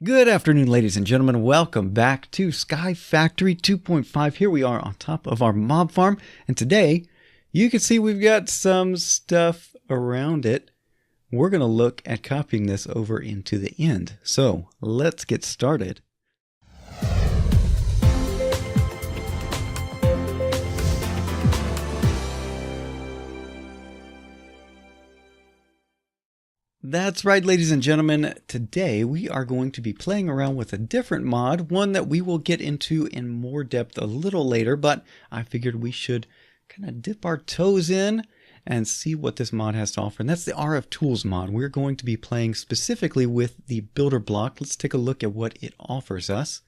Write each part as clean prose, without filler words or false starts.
Good afternoon, ladies and gentlemen. Welcome back to SkyFactory 2.5. Here we are on top of our mob farm, and today you can see we've got some stuff around it. We're going to look at copying this over into the end. So let's get started. That's right, ladies and gentlemen. Today we are going to be playing around with a different mod, one that we will get into in more depth a little later, but I figured we should kind of dip our toes in and see what this mod has to offer. And that's the RFTools mod. We're going to be playing specifically with the builder block. Let's take a look at what it offers us.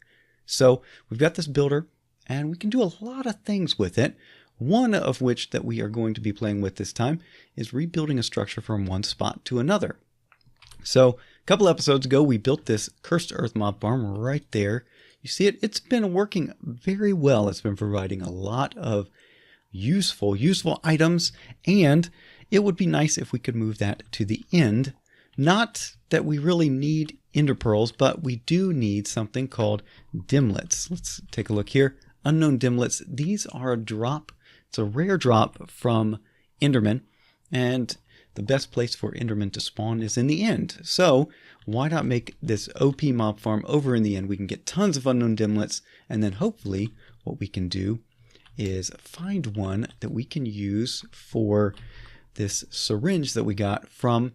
So we've got this builder and we can do a lot of things with it. One of which that we are going to be playing with this time is rebuilding a structure from one spot to another. So a couple episodes ago, we built this cursed earth mob farm right there. You see it? It's been working very well. It's been providing a lot of useful items, and it would be nice if we could move that to the end. Not that we really need ender pearls, but we do need something called dimlets. Let's take a look here. Unknown dimlets. These are a drop. It's a rare drop from enderman, and the best place for enderman to spawn is in the end. So why not make this OP mob farm over in the end? We can get tons of unknown dimlets, and then hopefully what we can do is find one that we can use for this syringe that we got from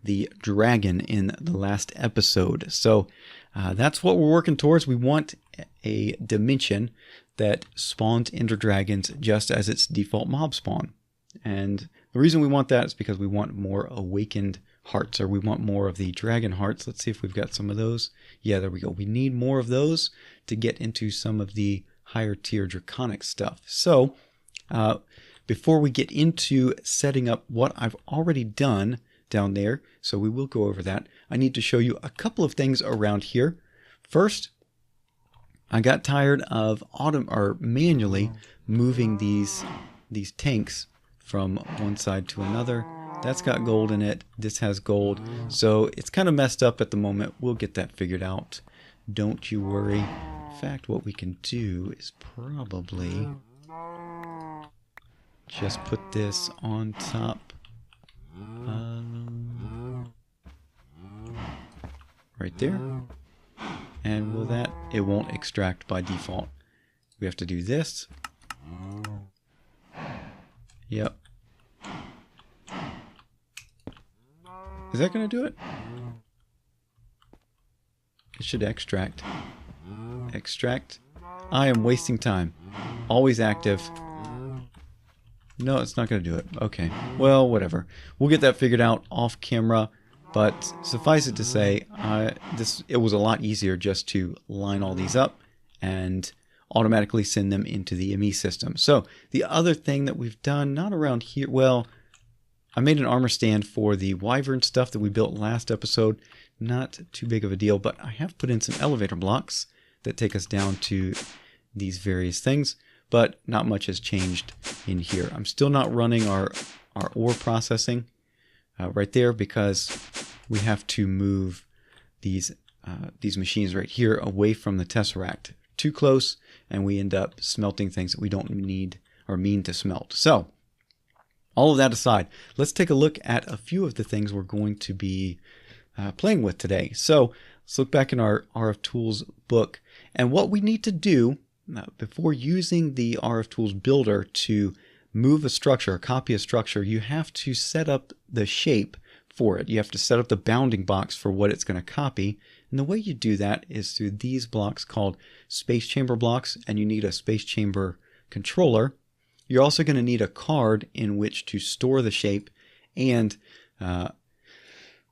the dragon in the last episode. So that's what we're working towards. We want a dimension that spawns ender dragons just as its default mob spawn. And the reason we want that is because we want more awakened hearts, or we want more of the dragon hearts. Let's see if we've got some of those. Yeah, there we go. We need more of those to get into some of the higher tier draconic stuff. So before we get into setting up what I've already done down there, so we will go over that, I need to show you a couple of things around here. First, I got tired of manually moving these tanks from one side to another. That's got gold in it. This has gold. So it's kind of messed up at the moment. We'll get that figured out. Don't you worry. In fact, what we can do is probably just put this on top. Right there. And will that? It won't extract by default. We have to do this. Yep. Is that going to do it? It should extract. Extract. I am wasting time. Always active. No, it's not going to do it. Okay. Well, whatever. We'll get that figured out off camera. But suffice it to say, it was a lot easier just to line all these up and automatically send them into the ME system. So the other thing that we've done, not around here, well, I made an armor stand for the wyvern stuff that we built last episode. Not too big of a deal, but I have put in some elevator blocks that take us down to these various things, but not much has changed in here. I'm still not running our ore processing right there because we have to move these machines right here away from the tesseract. Too close, and we end up smelting things that we don't need or mean to smelt. So all of that aside, let's take a look at a few of the things we're going to be playing with today. So let's look back in our RFTools book, and what we need to do before using the RFTools Builder to move a structure, or copy a structure, you have to set up the shape for it. You have to set up the bounding box for what it's going to copy. And the way you do that is through these blocks called space chamber blocks, and you need a space chamber controller. You're also going to need a card in which to store the shape, and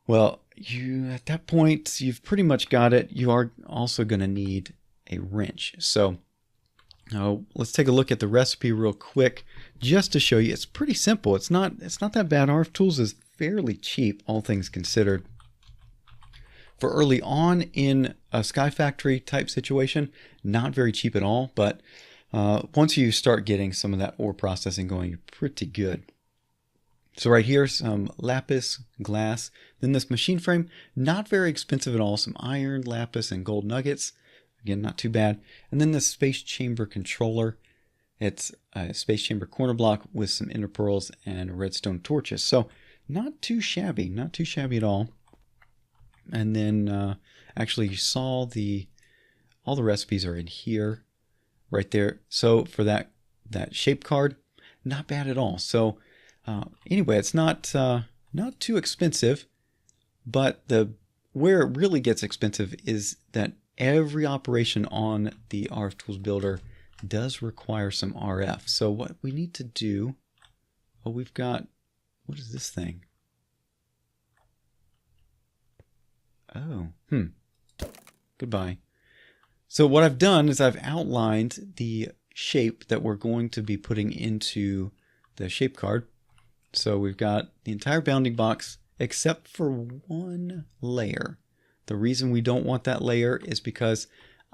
well, at that point you've pretty much got it. You are also going to need a wrench. So let's take a look at the recipe real quick just to show you. It's pretty simple. It's not that bad. RFTools is fairly cheap, all things considered. For early on in a SkyFactory type situation, not very cheap at all, but once you start getting some of that ore processing going, you're pretty good. So right here, some lapis, glass. Then this machine frame, not very expensive at all. Some iron, lapis, and gold nuggets. Again, not too bad. And then this space chamber controller. It's a space chamber corner block with some ender pearls and redstone torches. So not too shabby, not too shabby at all. And then actually you saw all the recipes are in here, right there. So for that shape card, not bad at all. So anyway, it's not too expensive, but where it really gets expensive is that every operation on the RFTools Builder does require some RF. So what we need to do, we've got, what is this thing? Oh, goodbye. So what I've done is I've outlined the shape that we're going to be putting into the shape card. So we've got the entire bounding box except for one layer. The reason we don't want that layer is because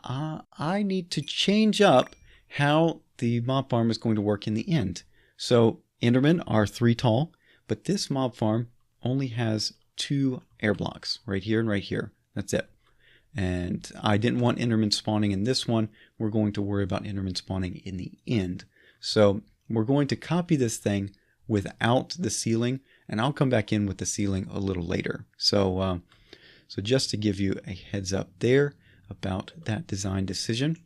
I need to change up how the mob farm is going to work in the end. So endermen are 3 tall, but this mob farm only has 2 air blocks, right here and right here. That's it. And I didn't want endermen spawning in this one. We're going to worry about endermen spawning in the end. So we're going to copy this thing without the ceiling, and I'll come back in with the ceiling a little later. So just to give you a heads up there about that design decision.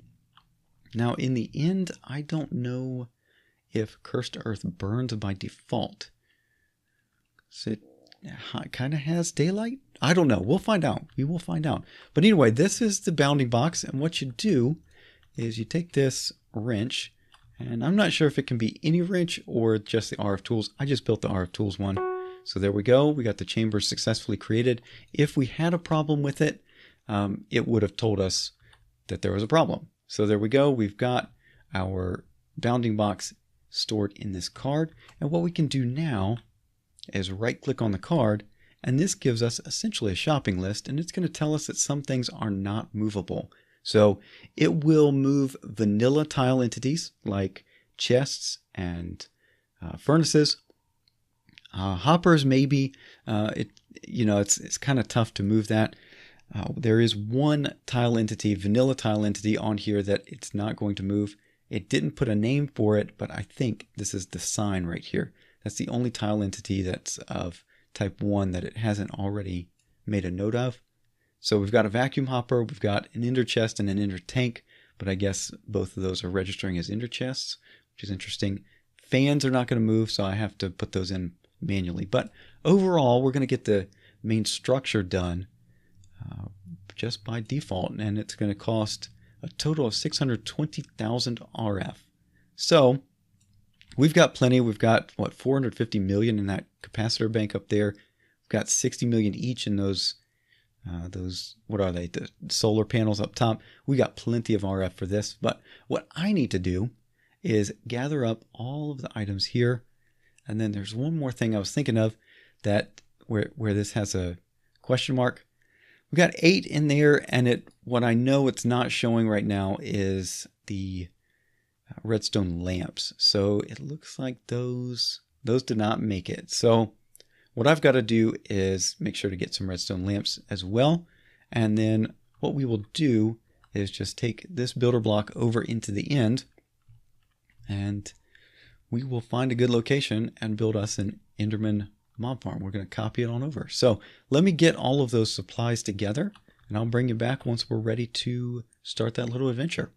Now in the end, I don't know if Cursed Earth burns by default. So it kind of has daylight? I don't know. We'll find out. We will find out. But anyway, this is the bounding box, and what you do is you take this wrench, and I'm not sure if it can be any wrench or just the RFTools. I just built the RFTools one. So there we go. We got the chamber successfully created. If we had a problem with it, it would have told us that there was a problem. So there we go. We've got our bounding box stored in this card. And what we can do now is right click on the card, and this gives us essentially a shopping list, and it's going to tell us that some things are not movable. So it will move vanilla tile entities like chests and furnaces. Hoppers maybe, it's kind of tough to move that. There is one tile entity, vanilla tile entity on here that it's not going to move. It didn't put a name for it, but I think this is the sign right here. That's the only tile entity that's of type 1 that it hasn't already made a note of. So we've got a vacuum hopper, we've got an ender chest and an ender tank, but I guess both of those are registering as ender chests, which is interesting. Fans are not going to move, so I have to put those in manually. But overall, we're going to get the main structure done just by default, and it's going to cost a total of 620,000 RF. So we've got plenty. We've got, 450 million in that capacitor bank up there. We've got 60 million each in those, what are they, the solar panels up top. We got plenty of RF for this, but what I need to do is gather up all of the items here. And then there's one more thing I was thinking of that where this has a question mark. We've got 8 in there, and what I know it's not showing right now is the redstone lamps. So it looks like those did not make it. So what I've got to do is make sure to get some redstone lamps as well. And then what we will do is just take this builder block over into the end, and we will find a good location and build us an enderman mob farm. We're going to copy it on over. So let me get all of those supplies together, and I'll bring you back once we're ready to start that little adventure.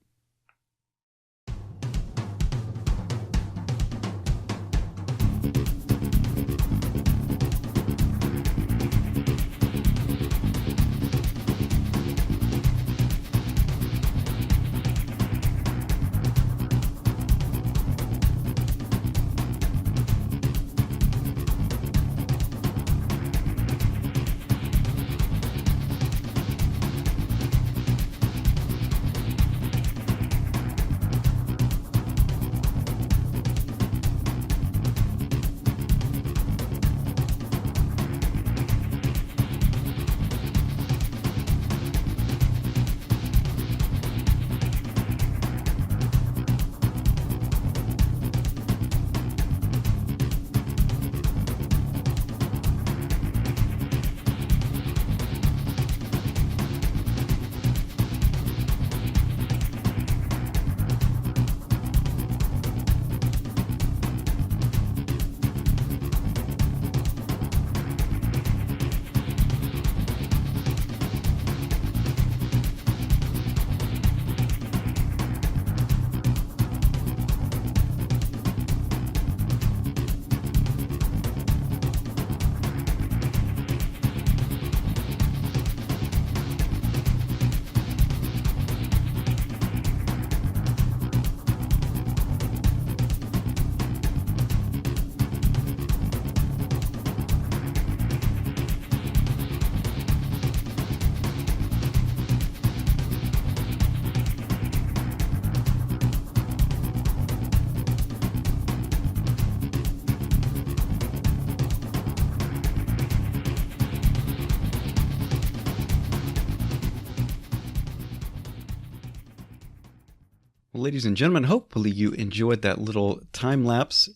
Well, ladies and gentlemen, hopefully you enjoyed that little time lapse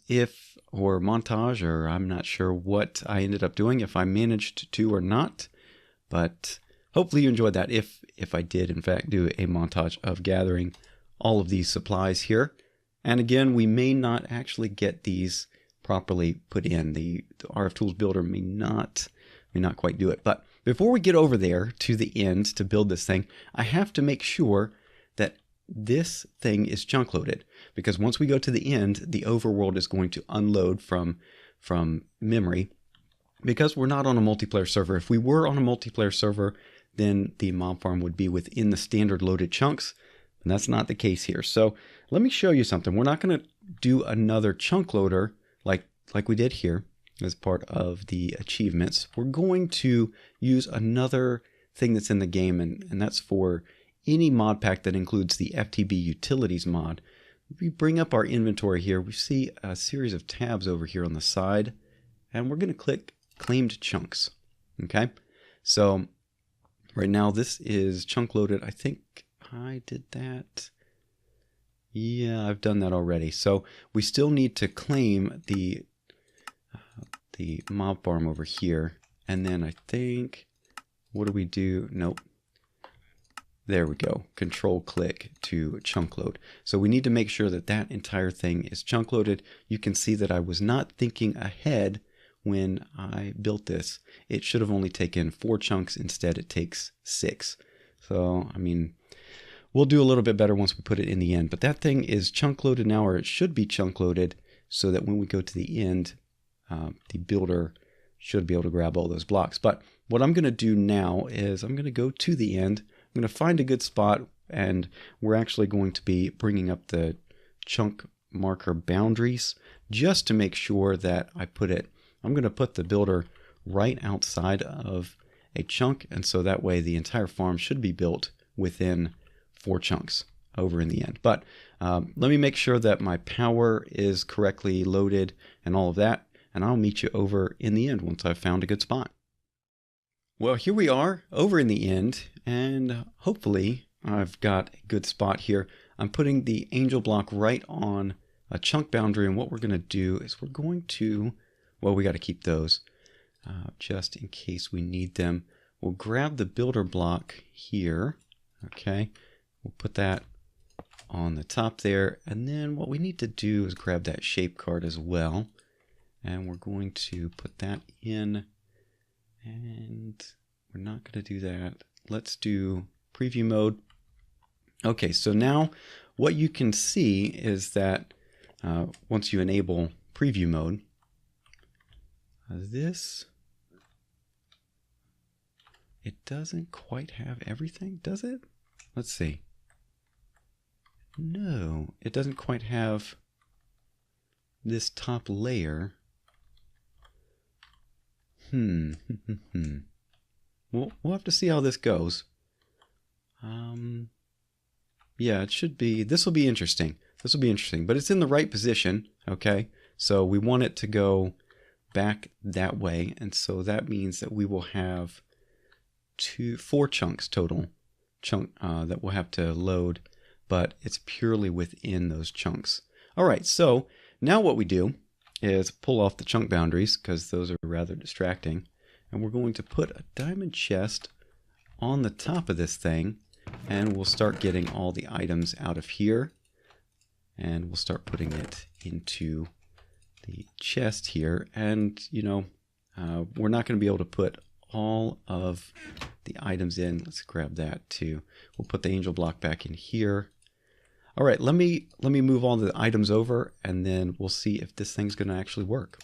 or montage, or I'm not sure what I ended up doing, if I managed to or not, but hopefully you enjoyed that if I did in fact do a montage of gathering all of these supplies here. And again, we may not actually get these properly put in. The RFTools Builder may not quite do it. But before we get over there to the end to build this thing, I have to make sure that this thing is chunk loaded, because once we go to the end, the overworld is going to unload from memory, because we're not on a multiplayer server. If we were on a multiplayer server, then the mob farm would be within the standard loaded chunks, and that's not the case here. So let me show you something. We're not going to do another chunk loader like we did here as part of the achievements. We're going to use another thing that's in the game, and that's for any mod pack that includes the FTB Utilities mod. We bring up our inventory here. We see a series of tabs over here on the side, and we're going to click Claimed Chunks. Okay, so right now this is chunk loaded. I think I did that. Yeah, I've done that already. So we still need to claim the mob farm over here, and then I think, what do we do? Nope. There we go. Control click to chunk load. So we need to make sure that that entire thing is chunk loaded. You can see that I was not thinking ahead when I built this. It should have only taken 4 chunks. Instead, it takes 6. So, I mean, we'll do a little bit better once we put it in the end. But that thing is chunk loaded now, or it should be chunk loaded, so that when we go to the end, the builder should be able to grab all those blocks. But what I'm going to do now is I'm going to go to the end. I'm going to find a good spot, and we're actually going to be bringing up the chunk marker boundaries just to make sure that I'm going to put the builder right outside of a chunk, and so that way the entire farm should be built within 4 chunks over in the end. But let me make sure that my power is correctly loaded and all of that, and I'll meet you over in the end once I've found a good spot. Well, here we are over in the end, and hopefully I've got a good spot here. I'm putting the angel block right on a chunk boundary, and what we're going to do is we're going to, well, we got to keep those just in case we need them. We'll grab the builder block here, okay? We'll put that on the top there, and then what we need to do is grab that shape card as well, and we're going to put that in. And we're not going to do that. Let's do preview mode. Okay, so now what you can see is that once you enable preview mode, it doesn't quite have everything, does it? Let's see. No, it doesn't quite have this top layer. We'll have to see how this goes. Yeah, it should be. This will be interesting. But it's in the right position. Okay, so we want it to go back that way, and so that means that we will have 4 chunks total that we'll have to load, but it's purely within those chunks. All right, so now what we do is pull off the chunk boundaries, because those are rather distracting, and we're going to put a diamond chest on the top of this thing, and we'll start getting all the items out of here, and we'll start putting it into the chest here. And you know, we're not going to be able to put all of the items in. Let's grab that too. We'll put the angel block back in here. All right, let me move all the items over, and then we'll see if this thing's going to actually work.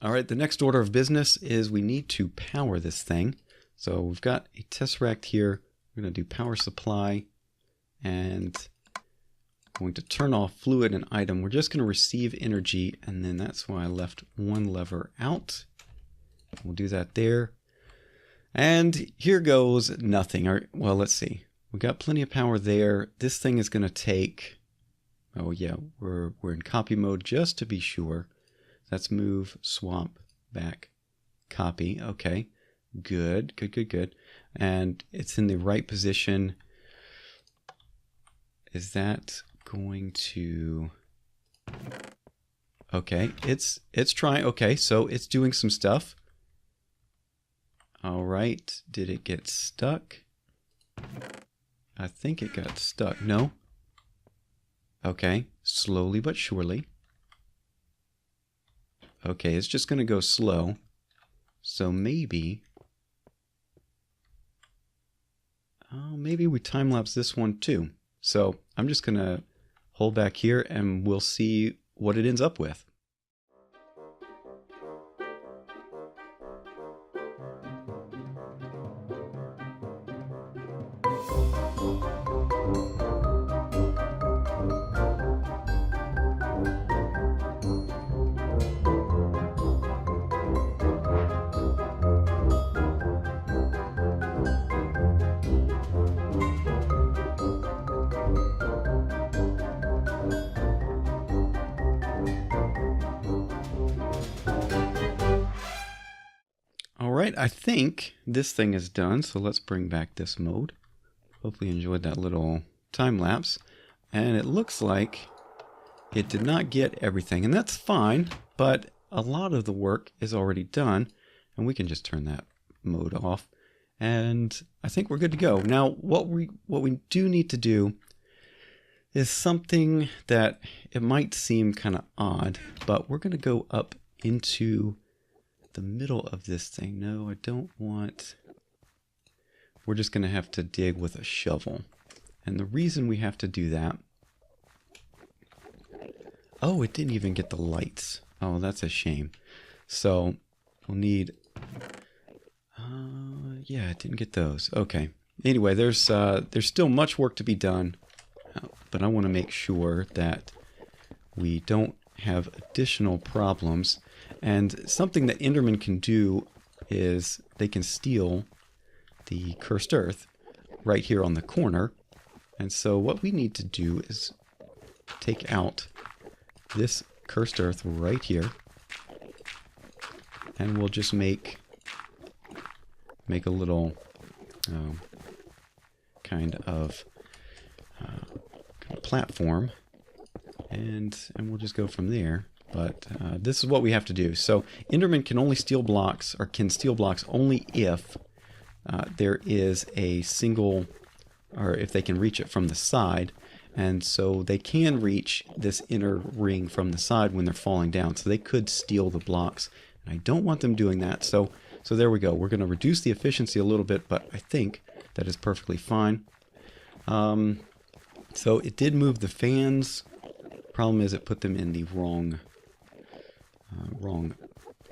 All right, the next order of business is we need to power this thing. So we've got a tesseract here. We're going to do power supply, and going to turn off fluid and item. We're just going to receive energy, and then that's why I left one lever out. We'll do that there. And here goes nothing. Well, let's see. We've got plenty of power there. This thing is going to take, oh yeah, we're in copy mode just to be sure. Let's move, swap, back, copy. Okay, good. And it's in the right position. is that going to... Okay, it's trying. Okay, so it's doing some stuff. All right, did it get stuck? I think it got stuck. No? Okay, slowly but surely. Okay, it's just going to go slow. So maybe... maybe we time-lapse this one too. So I'm just going to hold back here and we'll see what it ends up with. Alright, I think this thing is done, so let's bring back this mode. Hopefully you enjoyed that little time lapse. And it looks like it did not get everything, and that's fine, but a lot of the work is already done, and we can just turn that mode off. And I think we're good to go. Now, what we do need to do is something that it might seem kind of odd, but we're going to go up into the middle of this thing. No, I don't want... We're just going to have to dig with a shovel. And the reason we have to do that... Oh, it didn't even get the lights. Oh, that's a shame. So, we'll need... yeah, it didn't get those. Okay. Anyway, there's still much work to be done. But I want to make sure that we don't have additional problems. And something that endermen can do is they can steal the cursed earth right here on the corner. And so what we need to do is take out this cursed earth right here. And we'll just make a little kind of platform. And we'll just go from there. But this is what we have to do. So endermen can only steal blocks, or can steal blocks only if there is a single, or if they can reach it from the side. And so they can reach this inner ring from the side when they're falling down. So they could steal the blocks. And I don't want them doing that. So there we go. We're going to reduce the efficiency a little bit, but I think that is perfectly fine. So it did move the fans. Problem is it put them in the wrong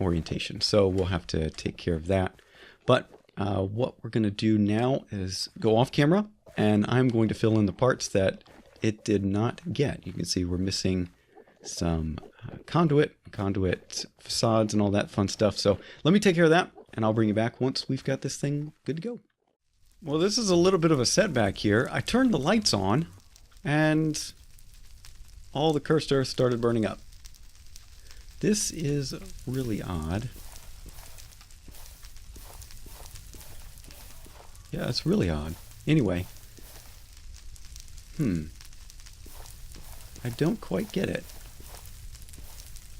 orientation. So we'll have to take care of that. But what we're going to do now is go off camera, and I'm going to fill in the parts that it did not get. You can see we're missing some conduit facades and all that fun stuff. So let me take care of that, and I'll bring you back once we've got this thing good to go. Well, this is a little bit of a setback here. I turned the lights on, and all the cursed earth started burning up. This is really odd. Yeah, it's really odd. Anyway. I don't quite get it.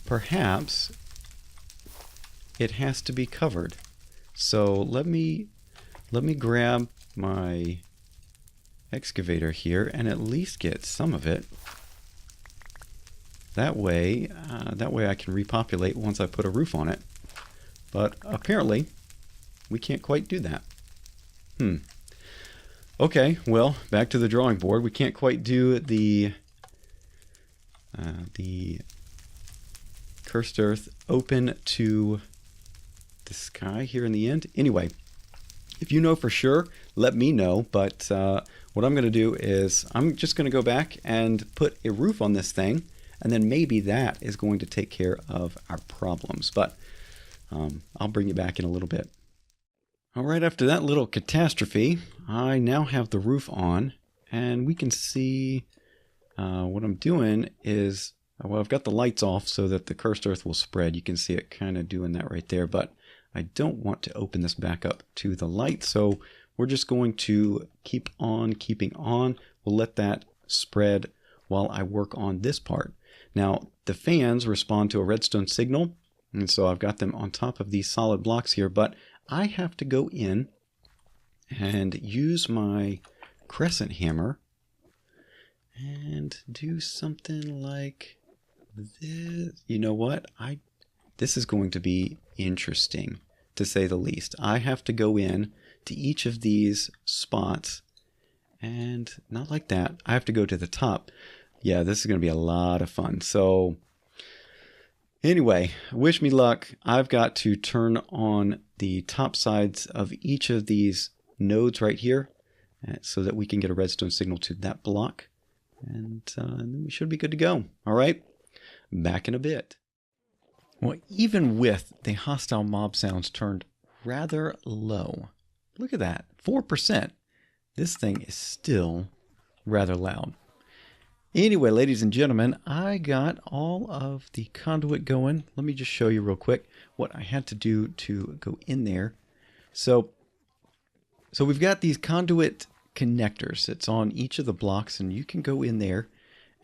Perhaps it has to be covered. So let me grab my excavator here and at least get some of it. That way I can repopulate once I put a roof on it. But apparently, we can't quite do that. Okay, well, back to the drawing board. We can't quite do the cursed earth open to the sky here in the end. Anyway, if you know for sure, let me know. But what I'm going to do is I'm just going to go back and put a roof on this thing. And then maybe that is going to take care of our problems. But I'll bring you back in a little bit. All right, after that little catastrophe, I now have the roof on. And we can see what I'm doing is, well, I've got the lights off so that the cursed earth will spread. You can see it kind of doing that right there. But I don't want to open this back up to the light. So we're just going to keep on keeping on. We'll let that spread while I work on this part. Now, the fans respond to a redstone signal, and so I've got them on top of these solid blocks here, but I have to go in and use my crescent hammer and do something like this. You know what? This is going to be interesting, to say the least. I have to go in to each of these spots, and not like that. I have to go to the top. Yeah, this is going to be a lot of fun. So anyway, wish me luck. I've got to turn on the top sides of each of these nodes right here so that we can get a redstone signal to that block. And then we should be good to go. All right, back in a bit. Well, even with the hostile mob sounds turned rather low, look at that, 4%. This thing is still rather loud. Anyway, ladies and gentlemen, I got all of the conduit going. Let me just show you real quick what I had to do to go in there. So we've got these conduit connectors. It's on each of the blocks, and you can go in there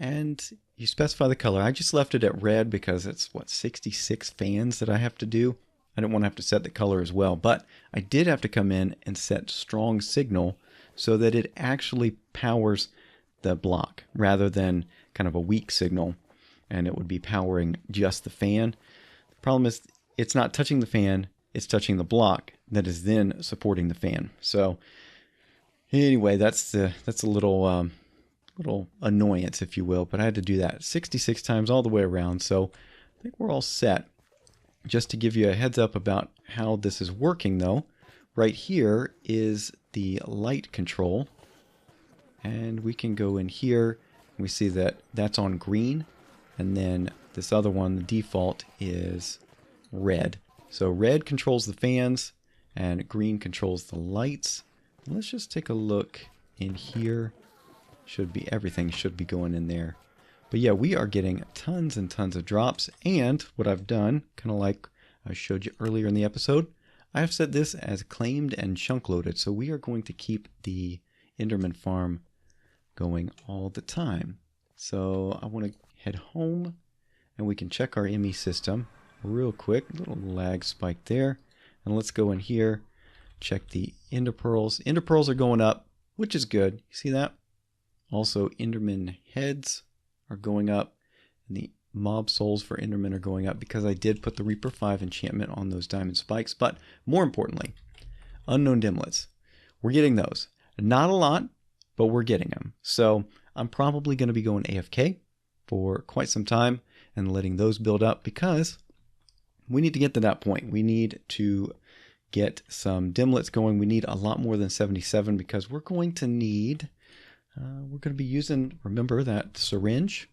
and you specify the color. I just left it at red because it's 66 fans that I have to do. I didn't want to have to set the color as well, but I did have to come in and set strong signal so that it actually powers the block rather than kind of a weak signal, and it would be powering just the fan. The problem is it's not touching the fan, it's touching the block that is then supporting the fan. So anyway, that's a little annoyance, if you will, but I had to do that 66 times all the way around. So I think we're all set. Just to give you a heads up about how this is working though, right here is the light control. And we can go in here, and we see that that's on green, and then this other one, the default, is red. So red controls the fans, and green controls the lights. Let's just take a look in here. Everything should be going in there. But yeah, we are getting tons and tons of drops, and what I've done, kind of like I showed you earlier in the episode, I have set this as claimed and chunk loaded, so we are going to keep the enderman farm going all the time. So I want to head home and we can check our ME system real quick. Little lag spike there. And let's go in here, check the ender pearls. Ender pearls are going up, which is good. You see that? Also, enderman heads are going up, and the mob souls for enderman are going up because I did put the Reaper 5 enchantment on those diamond spikes. But more importantly, unknown dimlets. We're getting those. Not a lot, but we're getting them. So I'm probably going to be going AFK for quite some time and letting those build up because we need to get to that point. We need to get some dimlets going. We need a lot more than 77 because we're going to need, we're going to be using, remember that syringe?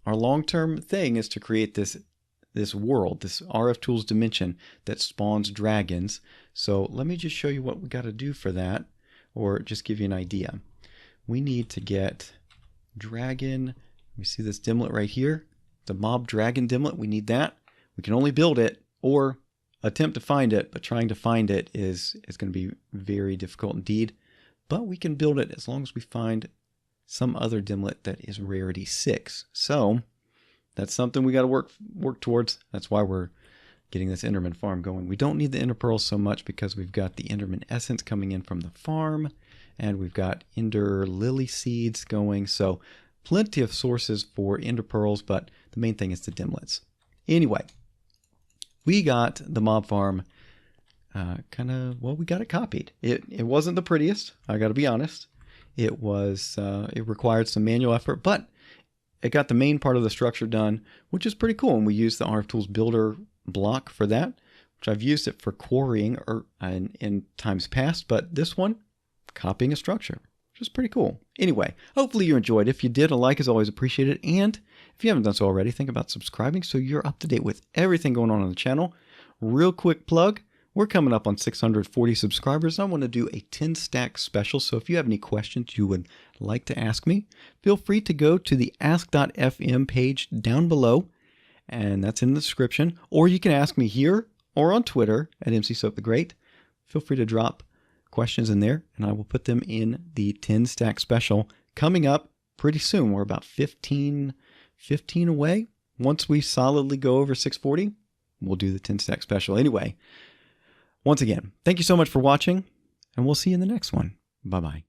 Our long-term thing is to create this world, this RFTools dimension that spawns dragons. So let me just show you what we got to do for that, or just give you an idea. We need to get dragon. We see this dimlet right here, the mob dragon dimlet. We need that. We can only build it or attempt to find it, but trying to find it is going to be very difficult indeed. But we can build it as long as we find some other dimlet that is rarity 6. So that's something we got to work towards. That's why we're getting this enderman farm going. We don't need the ender pearls so much because we've got the enderman essence coming in from the farm. And we've got ender lily seeds going. So plenty of sources for ender pearls, but the main thing is the dimlets. Anyway, we got the mob farm we got it copied. It wasn't the prettiest, I got to be honest. It required some manual effort, but it got the main part of the structure done, which is pretty cool. And we used the RFTools Builder block for that, which I've used it for quarrying in times past, but this one, copying a structure, which is pretty cool. Anyway, hopefully you enjoyed. If you did, a like is always appreciated. And if you haven't done so already, think about subscribing so you're up to date with everything going on the channel. Real quick plug, we're coming up on 640 subscribers. I want to do a 10 stack special. So if you have any questions you would like to ask me, feel free to go to the ask.fm page down below, and that's in the description. Or you can ask me here or on Twitter at MCSoapTheGreat. Feel free to drop questions in there, and I will put them in the 10 stack special coming up pretty soon. We're about 15 away. Once we solidly go over 640, we'll do the 10 stack special. Anyway, once again, thank you so much for watching, and we'll see you in the next one. Bye-bye.